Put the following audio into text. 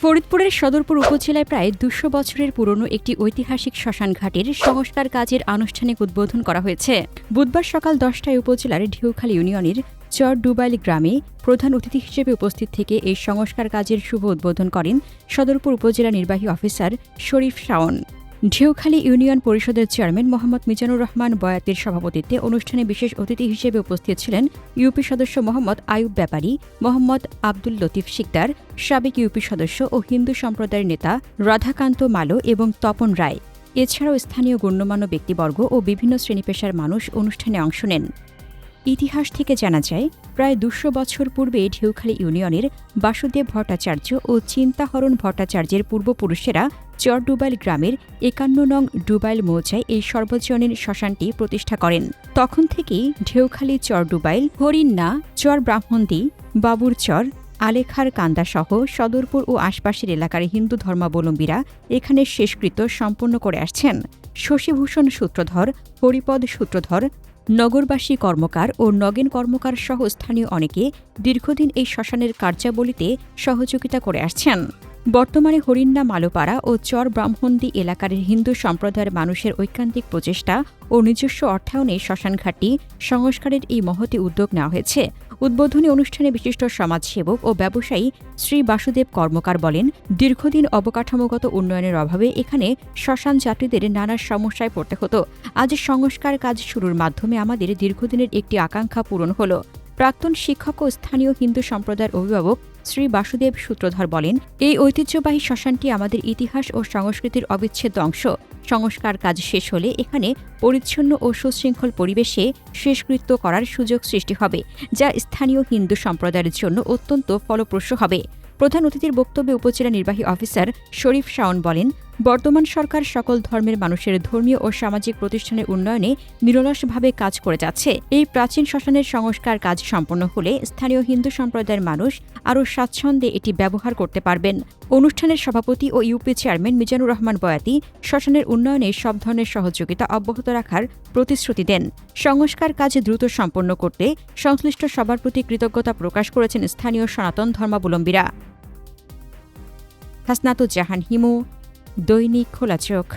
ফরিদপুরের সদরপুর উপজেলায় প্রায় ২০০ বছরের পুরনো একটি ঐতিহাসিক শ্মশানঘাটের সংস্কার কাজের আনুষ্ঠানিক উদ্বোধন করা হয়েছে। বুধবার সকাল ১০টায় উপজেলার ঢেউখালী ইউনিয়নের চর ডুবাইল গ্রামে প্রধান অতিথি হিসেবে উপস্থিত থেকে এই সংস্কার কাজের শুভ উদ্বোধন করেন সদরপুর উপজেলা নির্বাহী অফিসার শরীফ শাওন। ঢেউখালী ইউনিয়ন পরিষদের চেয়ারম্যান মোহাম্মদ মিজানুর রহমান বয়াতির সভাপতিত্বে অনুষ্ঠানে বিশেষ অতিথি হিসেবে উপস্থিত ছিলেন ইউপি সদস্য মোহাম্মদ আয়ুব ব্যাপারী, মোহাম্মদ আব্দুল লতিফ শিকদার, সাবেক ইউপি সদস্য ও হিন্দু সম্প্রদায়ের নেতা রাধাকান্ত মালো এবং তপন রায়। এছাড়াও স্থানীয় গণ্যমান্য ব্যক্তিবর্গ ও বিভিন্ন শ্রেণীপেশার মানুষ অনুষ্ঠানে অংশ নেন। ইতিহাস থেকে জানা যায়, প্রায় ২০০ বছর পূর্বে ঢেউখালী ইউনিয়নের বাসুদেব ভট্টাচার্য ও চিন্তাহরণ ভট্টাচার্যের পূর্বপুরুষেরা চর ডুবাইল গ্রামের ৫১ নং ডুবাইল মৌজায় এই সর্বজনীন শ্মশানটি প্রতিষ্ঠা করেন। তখন থেকেই ঢেউখালী চর ডুবাইল, হরিণনা, চর ব্রাহ্মণদী, বাবুরচর, আলেখার কান্দাসহ সদরপুর ও আশপাশের এলাকার হিন্দু ধর্মাবলম্বীরা এখানে শেষকৃত্য সম্পন্ন করে আসছেন। শশীভূষণ সূত্রধর, হরিপদ সূত্রধর, নগরবাসী কর্মকার ও নগেন কর্মকার সহ স্থানীয় অনেকে দীর্ঘদিন এই শ্মশানের কার্যাবলীতে সহযোগিতা করে আসছেন। বর্তমানে হরিণনা, মালোপাড়া ও চর ব্রাহ্মণদী এলাকার হিন্দু সম্প্রদায়ের মানুষের ঐকান্তিক প্রচেষ্টা ও নিজস্ব অর্থায়নে শ্মশানঘাটটি সংস্কারের এই মহতী উদ্যোগ নেওয়া হয়েছে। উদ্বোধনী অনুষ্ঠানে বিশিষ্ট সমাজসেবক ও ব্যবসায়ী শ্রী বাসুদেব কর্মকার বলেন, দীর্ঘদিন অবকাঠামোগত উন্নয়নের অভাবে এখানে শ্মশান যাত্রীদের নানা সমস্যায় পড়তে হতো। আজ সংস্কার কাজ শুরুর মাধ্যমে আমাদের দীর্ঘদিনের একটি আকাঙ্ক্ষা পূরণ হল। প্রাক্তন শিক্ষক ও স্থানীয় হিন্দু সম্প্রদায়ের অভিভাবক শ্রী বাসুদেব সূত্রধর বলেন, এই ঐতিহ্যবাহী শ্মশানটি আমাদের ইতিহাস ও সংস্কৃতির অবিচ্ছেদ্য অংশ। সংস্কার কাজ শেষ হলে এখানে পরিচ্ছন্ন ও সুশৃঙ্খল পরিবেশে শেষকৃত্য করার সুযোগ সৃষ্টি হবে, যা স্থানীয় হিন্দু সম্প্রদায়ের জন্য অত্যন্ত ফলপ্রসূ হবে। প্রধান অতিথির বক্তব্যে উপজেলা নির্বাহী অফিসার শরীফ শাওন বলেন, বর্তমান সরকার সকল ধর্মের মানুষের ধর্মীয় ও সামাজিক প্রতিষ্ঠানের উন্নয়নে নিরলসভাবে কাজ করে যাচ্ছে। এই প্রাচীন শ্মশানের সংস্কার কাজ সম্পন্ন হলে স্থানীয় হিন্দু সম্প্রদায়ের মানুষ আরও স্বাচ্ছন্দ্যে এটি ব্যবহার করতে পারবেন। অনুষ্ঠানের সভাপতি ও ইউপি চেয়ারম্যান মিজানুর রহমান বয়াতি শ্মশানের উন্নয়নে সব ধরনের সহযোগিতা অব্যাহত রাখার প্রতিশ্রুতি দেন। সংস্কার কাজ দ্রুত সম্পন্ন করতে সংশ্লিষ্ট সবার প্রতি কৃতজ্ঞতা প্রকাশ করেছেন স্থানীয় সনাতন ধর্মাবলম্বীরা। হাসনাতুজ্জাহান হিমু, দৈনিক খোলা চোখ।